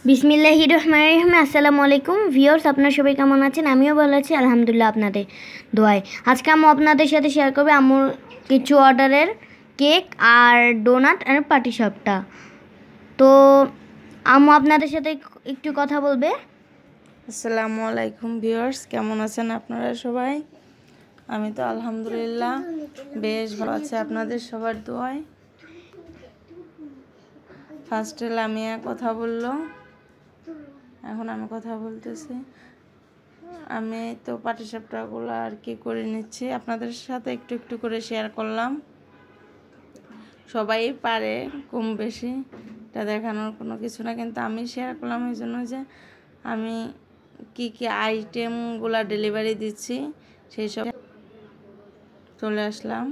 বিসমিল্লাহির রহমানির রহিম। আসসালামু আলাইকুম ভিউয়ার্স, আপনারা সবাই কেমন আছেন? আমিও ভালো আছি আলহামদুলিল্লাহ, আপনাদের দোয়ায়। আজকে আমি আপনাদের সাথে শেয়ার করব আম্মুর কিছু অর্ডারের কেক আর ডোনাট আর পাটিসাপটা। তো আম্মু আপনাদের সাথে একটু কথা বলবে। আসসালামু আলাইকুম ভিউয়ার্স, কেমন আছেন আপনারা সবাই? আমি তো আলহামদুলিল্লাহ বেশ ভালো আছি আপনাদের সবার দোয়ায়। ফার্স্টে লামিয়া কথা বললো, এখন আমি কথা বলতেছি। আমি তো পাটিসাপটাগুলো আর কি করে নিচ্ছি, আপনাদের সাথে একটু একটু করে শেয়ার করলাম। সবাই পারে কম বেশি, এটা দেখানোর কোনো কিছু না, কিন্তু আমি শেয়ার করলাম এই জন্য যে আমি কি কি আইটেমগুলো ডেলিভারি দিচ্ছি সেই সব চলে আসলাম।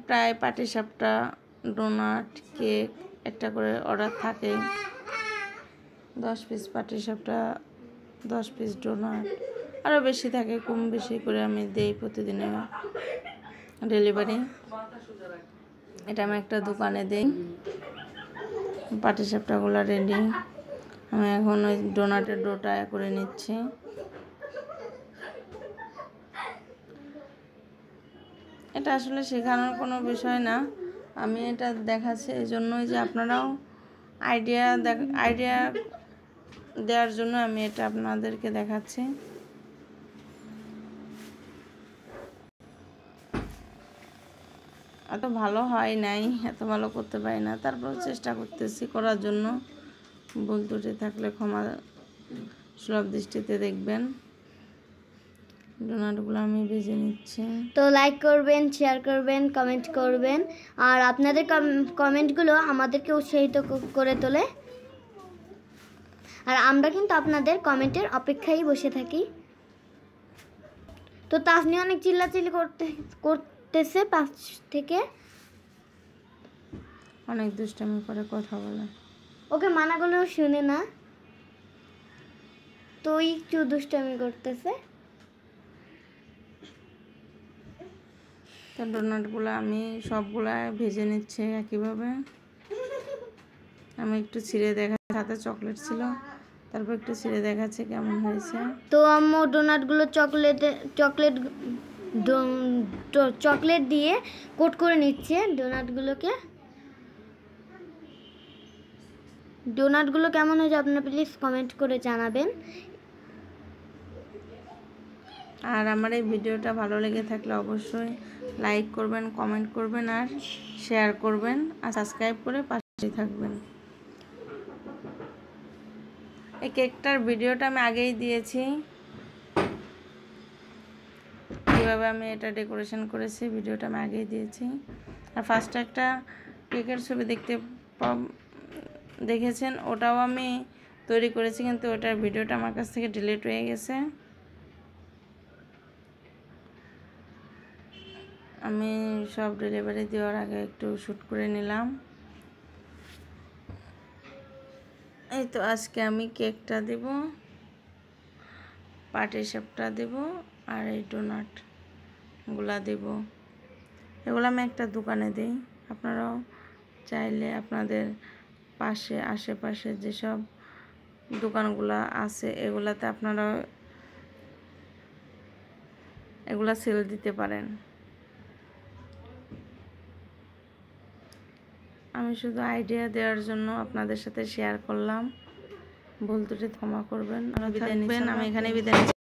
প্রায় পাটিসাপটা, ডোনাট, কেক একটা করে অর্ডার থাকে। 10 পিস পাটিসাপটা, 10 পিস ডোনাট, আরও বেশি থাকে, কম বেশি করে আমি দেই প্রতিদিনে ডেলিভারি। এটা আমি একটা দোকানে দিই। পাটিসাপটাগুলো রেডি, আমি এখন ওই ডোনাটের ডোটা করে নিচ্ছি। এটা আসলে শেখানোর কোনো বিষয় না, আমি এটা দেখাচ্ছি এই জন্যই যে আপনারাও আইডিয়া দেওয়ার জন্য আমি এটা আপনাদেরকে দেখাচ্ছি। এত ভালো হয় নাই, এত ভালো করতে পারি না, তারপর চেষ্টা করতেছি করার জন্য। ভুল ত্রুটি থাকলে ক্ষমা সুলভ দৃষ্টিতে দেখবেন। ডোনাটগুলো আমি ভেজে নিচ্ছি। তো লাইক করবেন, শেয়ার করবেন, কমেন্ট করবেন, আর আপনাদের কমেন্টগুলো আমাদেরকে উৎসাহিত করে তোলে। আর আমরা কিন্তু আপনাদের কমেন্টের অপেক্ষায় বসে থাকি। তো তাসনি অনেক চিল্লাচিল্লি করতেছে পাশ থেকে, অনেক দুষ্টামি করে কথা বলে। ওকে মানা করলেও শুনে না, তো একটু দুষ্টামি করতেছে। তো ডোনাটগুলো আমি সবগুলা ভেজে নিচ্ছি একইভাবে। আমি একটু ছিঁড়ে দেখাচ্ছি, হাতে চকলেট ছিল, তারপর একটু ছিঁড়ে দেখাচ্ছি কেমন হয়েছে। তো আম্মু ডোনাটগুলো চকলেট দিয়ে কোট করে নিচ্ছে ডোনাটগুলো কেমন হয়েছে আপনারা প্লিজ কমেন্ট করে জানাবেন। আর আমার এই ভিডিওটা ভালো লেগে থাকলে অবশ্যই লাইক করবেন, কমেন্ট করবেন, আর শেয়ার করবেন, আর সাবস্ক্রাইব করে পাশে থাকবেন। এই কেকটার ভিডিওটা আমি আগেই দিয়েছি, কীভাবে আমি এটা ডেকোরেশন করেছি, ভিডিওটা আমি আগেই দিয়েছি। আর ফার্স্টে একটা কেকের ছবি দেখেছেন, ওটাও আমি তৈরি করেছি, কিন্তু ওটার ভিডিওটা আমার কাছ থেকে ডিলিট হয়ে গেছে। আমি সব ডেলিভারি দেওয়ার আগে একটু শ্যুট করে নিলাম। এই তো আজকে আমি কেকটা দেব, পাটিসাপটা দেব, আর এই ডোনাটগুলা দেব। এগুলো আমি একটা দোকানে দিই, আপনারাও চাইলে আপনাদের আশেপাশে যেসব দোকানগুলো আছে এগুলাতে আপনারা এগুলা সেল দিতে পারেন। আমি শুধু আইডিয়া দেওয়ার জন্য আপনাদের সাথে শেয়ার করলাম, ভুল ত্রুটি ক্ষমা করবেন। আমি এখানে বিদায় নিচ্ছি।